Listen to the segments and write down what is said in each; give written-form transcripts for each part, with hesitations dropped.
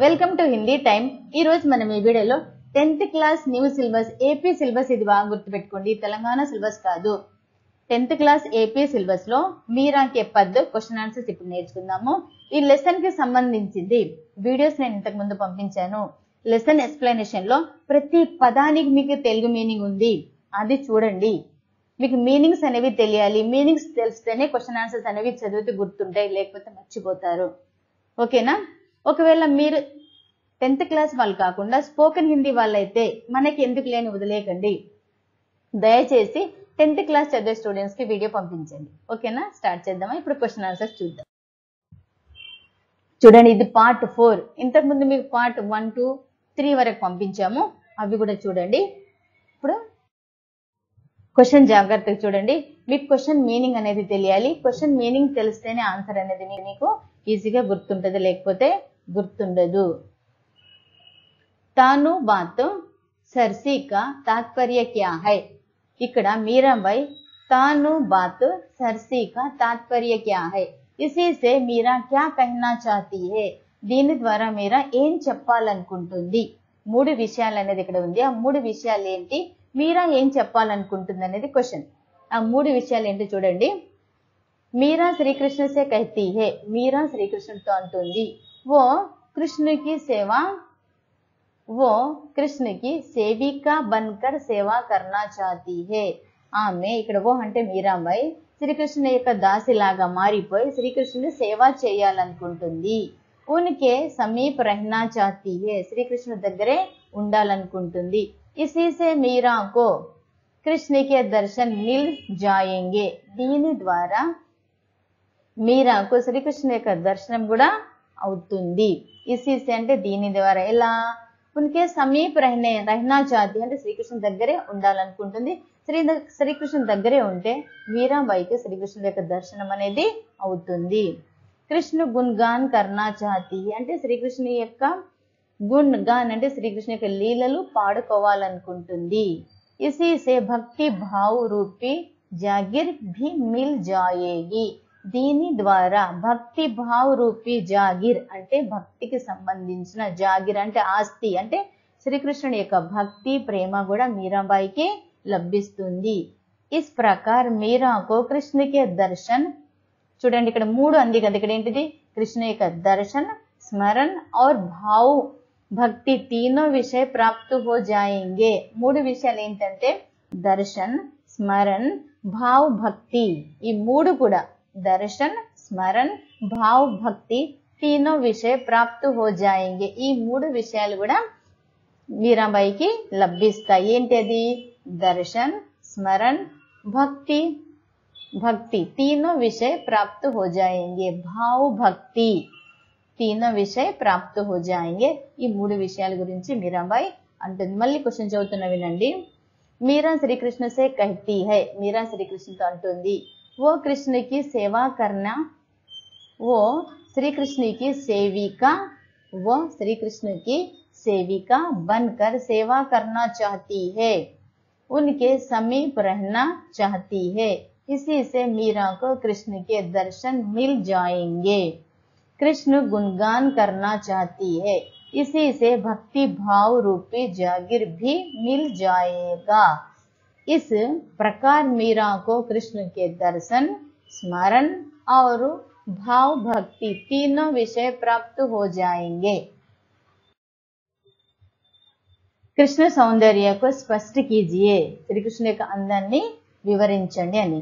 Welcome to Hindi time. ఈ రోజు మనం ఈ వీడియోలో 10th class new syllabus AP syllabus, ఇది బాగా గుర్తుపెట్టుకోండి, తెలంగాణ సిలబస్ కాదు. 10th క్లాస్ ఏపీ సిలబస్ లో మీరాకే పద్ క్వశ్చన్ ఆన్సర్స్ ఇప్పుడు నేర్చుకుందాము. ఈ లెసన్ కి సంబంధించింది వీడియోస్ నేను ఇంతకు ముందు పంపించాను. లెసన్ ఎక్స్ప్లెనేషన్ లో ప్రతి పదానికి మీకు తెలుగు మీనింగ్ ఉంది, అది చూడండి. మీకు మీనింగ్స్ అనేవి తెలియాలి, మీనింగ్స్ తెలిస్తేనే క్వశ్చన్ ఆన్సర్స్ అనేవి చదివితే గుర్తుంటాయి, లేకపోతే మర్చిపోతారు. ఓకేనా? ఒకవేళ మీరు 10th క్లాస్ వాళ్ళు కాకుండా స్పోకెన్ హిందీ వాళ్ళైతే మనకి ఎందుకు లేని వదిలేయకండి, దయచేసి 10th క్లాస్ చదివే స్టూడెంట్స్ కి వీడియో పంపించండి. ఓకేనా? స్టార్ట్ చేద్దామా? ఇప్పుడు క్వశ్చన్ ఆన్సర్స్ చూద్దాం. చూడండి, ఇది పార్ట్ 4. ఇంతకు ముందు మీకు పార్ట్ 1, 2, 3 వరకు పంపించాము, అవి కూడా చూడండి. ఇప్పుడు క్వశ్చన్ జాగ్రత్తగా చూడండి. మీకు క్వశ్చన్ మీనింగ్ అనేది తెలియాలి. క్వశ్చన్ మీనింగ్ తెలిస్తేనే ఆన్సర్ అనేది మీకు ఈజీగా గుర్తుంటది, లేకపోతే గుర్తుండదు. తాను బాత్ సర్సీ కా తాత్పర్య క్యా హై? ఇక్కడ మీరాబాయి తాను బాత్ సర్సీ కా తాత్పర్య క్యా హై, ఇసీ సే మీరా క్యా కహనా చాహతీ హై? దీని ద్వారా మీరా ఏం చెప్పాలనుకుంటుంది? 3 విషయాలు అనేది ఇక్కడ ఉంది. ఆ 3 విషయాలు ఏంటి, మీరా ఏం చెప్పాలనుకుంటుంది అనేది క్వశ్చన్. ఆ 3 విషయాలు ఏంటి చూడండి. మీరా శ్రీకృష్ణ సే కహతీ హై, మీరా శ్రీకృష్ణుడితో అంటుంది, वो कृष्ण की सेविका बनकर सेवा करना चाहती है. ఆమె ఇక్కడ ఓ అంటే మీరాబాయి శ్రీకృష్ణుని యొక్క దాసిలాగా మారిపోయి శ్రీకృష్ణుని సేవ చేయాలనుకుంటుంది. ఉన్కే సమీప్ రహనా చాహతీ హై, శ్రీకృష్ణుడి దగ్గరే ఉండాలనుకుంటుంది. ఇసీ సే మీరా కో కృష్ణ కే దర్శన్ మిల్ జాయేంగే, దీని ద్వారా మీరాకు శ్రీకృష్ణుని యొక్క దర్శనం కూడా అవుతుంది. ఇసీ సే అంటే దీని ద్వారా. ఎలా? ఉన్కే సమీప్ రహనా చాహతీ అంటే శ్రీకృష్ణుని దగ్గరే ఉండాలనుకుంటుంది. శ్రీకృష్ణుని దగ్గరే ఉంటే మీరాబాయికి శ్రీకృష్ణుని యొక్క దర్శనం అనేది అవుతుంది. కృష్ణ గుణగాన్ కర్నా చాహతీ అంటే శ్రీకృష్ణుని యొక్క గుణగాన్ అంటే శ్రీకృష్ణుని యొక్క లీలలు పాడుకోవాలనుకుంటుంది. ఇసీ సే భక్తి భావ్ రూపీ జాగిర్ భీ మిల్ జాయేగి, దీని ద్వారా భక్తి భావ్ రూపీ జాగిర్ అంటే భక్తికి సంబంధించిన, జాగిర్ అంటే ఆస్తి, అంటే శ్రీకృష్ణుడి యొక్క భక్తి ప్రేమ కూడా మీరాబాయికి లభిస్తుంది. ఇస్ ప్రకార్ మీరాకు కృష్ణుకే దర్శన్, చూడండి ఇక్కడ 3 అంది కదా, ఇక్కడ ఏంటిది? కృష్ణ యొక్క దర్శన్, స్మరణ్ और భావ్ భక్తి तीनों విషయ ప్రాప్తు హో జాయేంగే. 3 విషయాలు ఏంటంటే దర్శన్, స్మరణ్, భావ్, భక్తి. ఈ 3 కూడా దర్శన్, స్మరణ్, భావ్, భక్తి तीनों విషయ ప్రాప్తు హో జాయేంగే. ఈ 3 విషయాలు కూడా మీరాబాయికి లభిస్తాయి. ఏంటి అది? దర్శన్, స్మరణ్, భక్తి. भक्ति तीनों विषय प्राप्त हो जाएंगे. भाव भक्ति तीनों विषय प्राप्त हो जाएंगे. ఈ 3 విషయాల గురించి మీరాబాయి అంటుంది. మళ్ళీ క్వశ్చన్ చదువుతున్నా వినండి. మీరా శ్రీకృష్ణ సే కహతీ హై, మీరా శ్రీకృష్ణుతో అంటుంది, वो कृष्ण की सेवा करना, वो श्री कृष्ण की सेविका, वो श्री कृष्ण की सेविका बनकर सेवा करना चाहती है, उनके समीप रहना चाहती है. इसी से मीरा को कृष्ण के दर्शन मिल जाएंगे. कृष्ण गुणगान करना चाहती है, इसी से भक्ति भाव रूपी जागीर भी मिल जाएगा. इस प्रकार मीरा को कृष्ण के दर्शन, स्मरण और भाव भक्ति तीनों विषय प्राप्त हो जाएंगे. కృష్ణ సౌందర్యకు స్పష్ట కీజియే, శ్రీకృష్ణుని యొక్క అందాన్ని వివరించండి అని.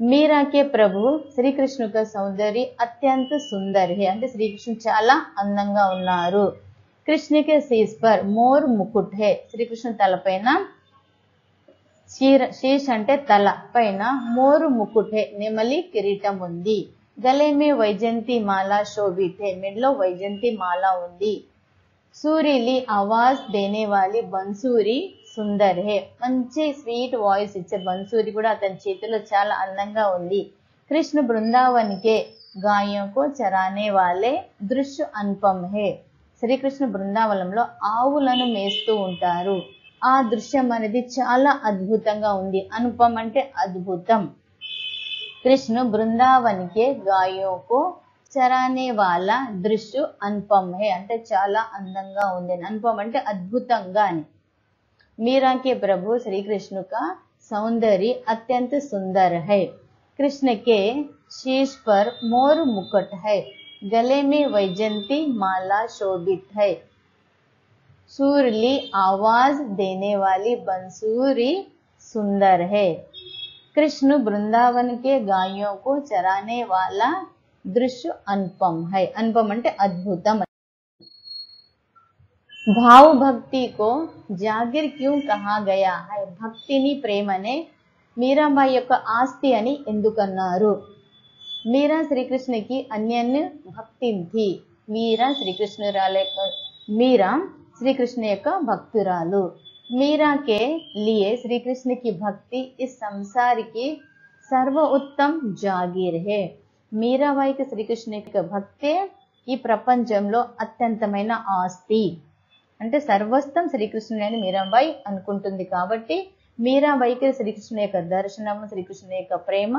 మీరాకే ప్రభు శ్రీకృష్ణ యొక్క సౌందర్య అత్యంత సుందర్ హే, అంటే శ్రీకృష్ణుడు చాలా అందంగా ఉన్నారు. కృష్ణకే శీష్ పర్ మోర్ ముకుట్ హే, శ్రీకృష్ణుని తలపైన శీష్ అంటే తల పైన, మోరు ముకుట్ హే నెమలి కిరీటం ఉంది. గలే మే వైజంతి మాల శోభిత్ హే, మెడలో వైజంతి మాల ఉంది. సూరీలి ఆవాజ్ దేనే వాలి బన్సూరి సుందర్ హే, మంచి స్వీట్ వాయిస్ ఇచ్చే బన్సూరి కూడా అతని చేతిలో చాలా అందంగా ఉంది. కృష్ణ బృందావన్ కే గాయోకు చరానే వాలే దృశ్య అనుపమ్ హే, శ్రీకృష్ణ బృందావనంలో ఆవులను మేస్తూ ఉంటారు. ఆ దృశ్యం అనేది చాలా అద్భుతంగా ఉంది. అనుపమ్ అంటే అద్భుతం. కృష్ణ బృందావన్ కే గాయోకు చరానే వాళ్ళ దృశ్య అనుపమ్ హే అంటే చాలా అందంగా ఉంది. అనుపమ్ అంటే అద్భుతంగా అని. मीरा के प्रभु श्री कृष्ण का सौंदर्य अत्यंत सुंदर है। कृष्ण के शीश पर मोर मुकुट है, गले में वैजंती माला शोभित है, सुरीली आवाज देने वाली बंसुरी सुंदर है। कृष्ण वृंदावन के गायों को चराने वाला दृश्य अनुपम है। अनुपम అంటే అద్భుతం. भाव भक्ति को जागीर क्यों कहा गया है? భక్తిని ప్రేమనే మీరాబాయి యొక్క ఆస్తి అని ఎందుకన్నారు? మీరా శ్రీకృష్ణకి అన్యన్య భక్తిన్ థీ. మీరా శ్రీకృష్ణ యొక్క భక్తురాలు. మీరా के लिए श्री कृष्ण की भक्ति इस संसार की सर्वोत्तम जागीर है. మీరాబాయికి శ్రీకృష్ణ యొక్క భక్తే ఈ ప్రపంచంలో అత్యంతమైన ఆస్తి. అంటే సర్వస్వం శ్రీకృష్ణుని అని మీరాబాయి అనుకుంటుంది. కాబట్టి మీరాబాయికి శ్రీకృష్ణ యొక్క దర్శనం, శ్రీకృష్ణ యొక్క ప్రేమ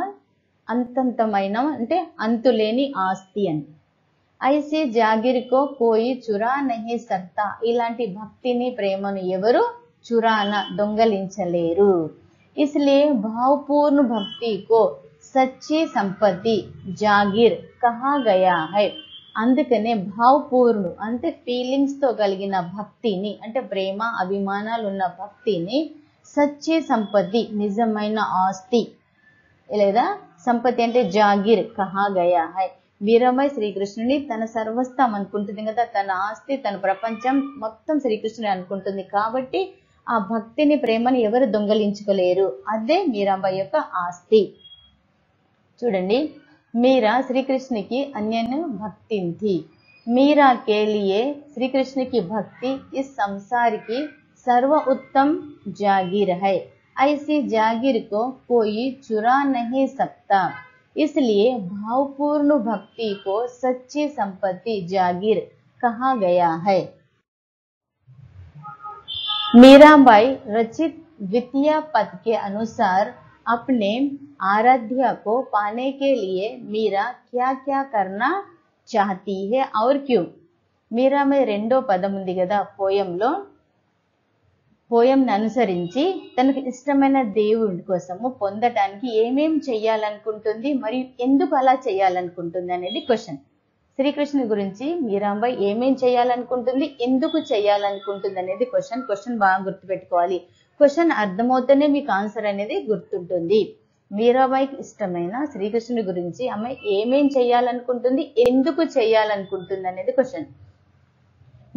అంతంతమైన అంటే అంతులేని ఆస్తి అని. ఐసే జాగిర్ కో కోయి చురా నహీ సక్తా. ఇలాంటి భక్తిని ప్రేమను ఎవరు చురాన దొంగలించలేరు. ఇస్లియే భావపూర్ణ భక్తి కో సచ్చి సంపత్తి జాగిర్ కహా గయా హై. అందుకనే భావపూర్ణ అంటే ఫీలింగ్స్ తో కలిగిన భక్తిని అంటే ప్రేమ అభిమానాలు ఉన్న భక్తిని సచ్చి సంపత్తి నిజమైన ఆస్తి లేదా సంపత్తి అంటే జాగిర్ కహా గయా హై. మీరాబాయి శ్రీకృష్ణుని తన సర్వస్వం అనుకుంటుంది కదా, తన ఆస్తి తన ప్రపంచం మొత్తం శ్రీకృష్ణుని అనుకుంటుంది. కాబట్టి ఆ భక్తిని ప్రేమని ఎవరు దొంగలించుకోలేరు. అదే మీరాబాయి యొక్క ఆస్తి. చూడండి, मीरा श्री कृष्ण की अन्य भक्ति थी. मीरा के लिए श्री कृष्ण की भक्ति इस संसार की सर्वोत्तम जागीर है. ऐसी जागीर को कोई चुरा नहीं सकता. इसलिए भावपूर्ण भक्ति को सच्ची संपत्ति जागीर कहा गया है. मीराबाई रचित द्वितीय पद के अनुसार अपने आराध्य को पाने के लिए मीरा क्या क्या करना चाहती है और क्यों? మీరా మే రెండో పదం ఉంది కదా పోయంలో, పోయంని అనుసరించి తనకు ఇష్టమైన దేవుడి కోసము పొందటానికి ఏమేం చెయ్యాలనుకుంటుంది మరియు ఎందుకు అలా చేయాలనుకుంటుంది అనేది క్వశ్చన్. శ్రీకృష్ణుని గురించి మీరాబాయి ఏమేం చేయాలనుకుంటుంది, ఎందుకు చేయాలనుకుంటుంది అనేది క్వశ్చన్ బాగా గుర్తుపెట్టుకోవాలి. క్వశ్చన్ అర్థమవుతూనే మీకు ఆన్సర్ అనేది గుర్తుంటుంది. మీరాబాయికి ఇష్టమైన శ్రీకృష్ణుని గురించి ఆమె ఏమేం చేయాలనుకుంటుంది, ఎందుకు చేయాలనుకుంటుంది అనేది క్వశ్చన్.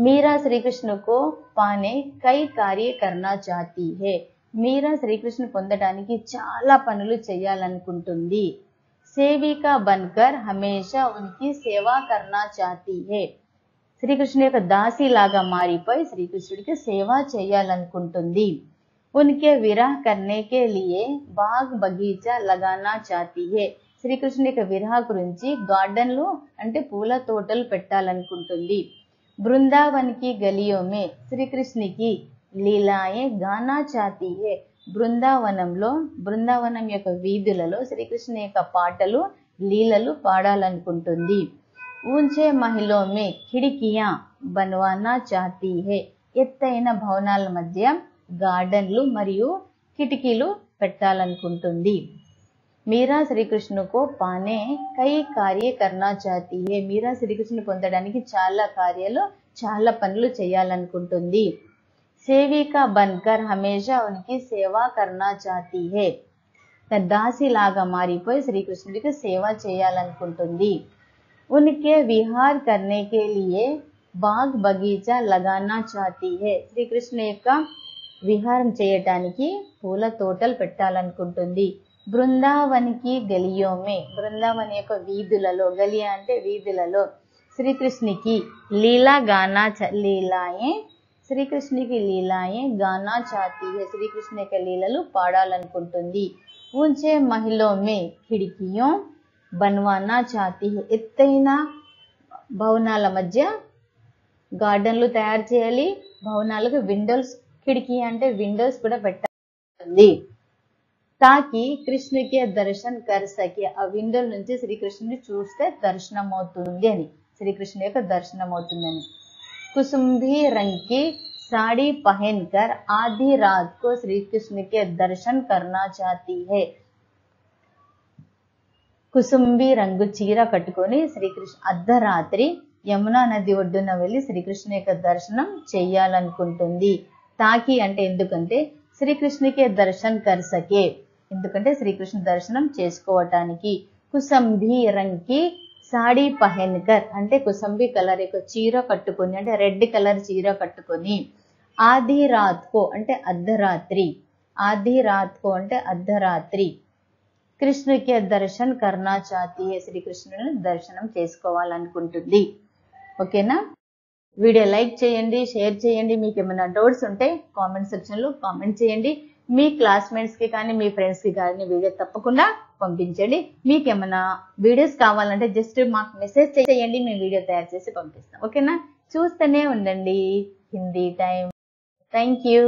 మీరా శ్రీకృష్ణ కో పానే కై కార్య కర్నా చాహతీ హే. మీరా శ్రీకృష్ణ పొందడానికి చాలా పనులు చేయాలనుకుంటుంది. సేవికా బన్కర్ హమేషా ఉనికి సేవా కర్నా చాహతీ హే. శ్రీకృష్ణుడి యొక్క దాసి లాగా మారిపోయి శ్రీకృష్ణుడికి సేవ చేయాలనుకుంటుంది. उनके विरह करने के लिए बाग बगीचा लगाना चाहती है. శ్రీకృష్ణుడి యొక్క విరహ గురించి గార్డెన్లు అంటే పూల తోటలు పెట్టాలనుకుంటుంది. బృందావన్ కి గలియో మే శ్రీకృష్ణుకి లీలాయే గానా చాహతీ హే. బృందావనం యొక్క వీధులలో శ్రీకృష్ణ యొక్క పాటలు లీలలు పాడాలనుకుంటుంది. ఊంచే మహిలో మే ఖిడికియా బన్వానా చాహతీ హే. ఎత్తైన భవనాల మధ్య గార్డెన్లు మరియు కిటికీలు పెట్టాలనుకుంటుంది. మీరా శ్రీకృష్ణుకు పానే కై కార్య కర్నా చాహతీ హే. మీరా శ్రీకృష్ణుని పొందడానికి చాలా పనులు చేయాలనుకుంటుంది. సేవికా బన్కర్ హమేషా ఉనికి సేవా కర్నా చాహతీ హే. దాసి లాగా మారిపోయి శ్రీకృష్ణుడికి సేవ చేయాలనుకుంటుంది. ఉనికి విహార్ కర్నే కే లియే బాగ్ బగీచా లగానా చాహతీ హే. శ్రీకృష్ణ యొక్క విహారం చేయటానికి పూల తోటలు పెట్టాలనుకుంటుంది. బృందావనికి గలియోమే బృందావన్ యొక్క వీధులలో, గలియా అంటే వీధులలో శ్రీకృష్ణునికి శ్రీకృష్ణునికి లీలాయే గానా చాహతీ హే. శ్రీకృష్ణ యొక్క లీలలు పాడాలనుకుంటుంది. ఊంచే మహిలోమే ఖిడికియో బన్వానా చాహతీ హే. ఎత్తైన భవనాల మధ్య గార్డెన్లు తయారు చేయాలి. భవనాలకు విండోస్, కిటికీ అంటే విండోస్ కూడా పెట్టాలి. తాకి కృష్ణుకి దర్శన్ కర్ సకే, ఆ విండో నుంచి శ్రీకృష్ణుని చూస్తే దర్శనం అవుతుంది అని, శ్రీకృష్ణుని యొక్క దర్శనం అవుతుందని. कुसुम्भी रंग की साड़ी पहनकर आधी रात को श्री कृष्ण के दर्शन करना चाहती है. కుసుంబి రంగు చీర కట్టుకొని శ్రీకృష్ణ అర్ధరాత్రి యమునా నది ఒడ్డున వెళ్లి శ్రీకృష్ణ యొక్క దర్శనం చెయ్యాలనుకుంటుంది. తాకి అంటే ఎందుకంటే శ్రీకృష్ణుకే దర్శన్ కర్ సకే, ఎందుకంటే శ్రీకృష్ణ దర్శనం చేసుకోవటానికి. కుసంబి రంగ్ కి సాడీ పహెన్కర్ అంటే కుసంబి కలర్ యొక్క చీర కట్టుకొని, అంటే రెడ్ కలర్ చీర కట్టుకొని. ఆधी रात को అంటే అర్ధరాత్రి, ఆधी रात को అంటే అర్ధరాత్రి. కృష్ణుకి దర్శన్ కర్నా చాతి హై, శ్రీకృష్ణుని దర్శనం చేసుకోవాలనుకుంటుంది. ఓకేనా? వీడియో లైక్ చేయండి, షేర్ చేయండి. మీకు ఏమైనా డౌట్స్ ఉంటే కామెంట్ సెక్షన్ లో కామెంట్ చేయండి. మీ క్లాస్మేట్స్ కి కానీ మీ ఫ్రెండ్స్ కి కానీ వీడియో తప్పకుండా పంపించండి. మీకు ఏమైనా వీడియోస్ కావాలంటే జస్ట్ మాకు మెసేజ్ చేయండి, మేము వీడియో తయారు చేసి పంపిస్తాం. ఓకేనా? చూస్తూనే ఉండండి హిందీ టైం. Thank you.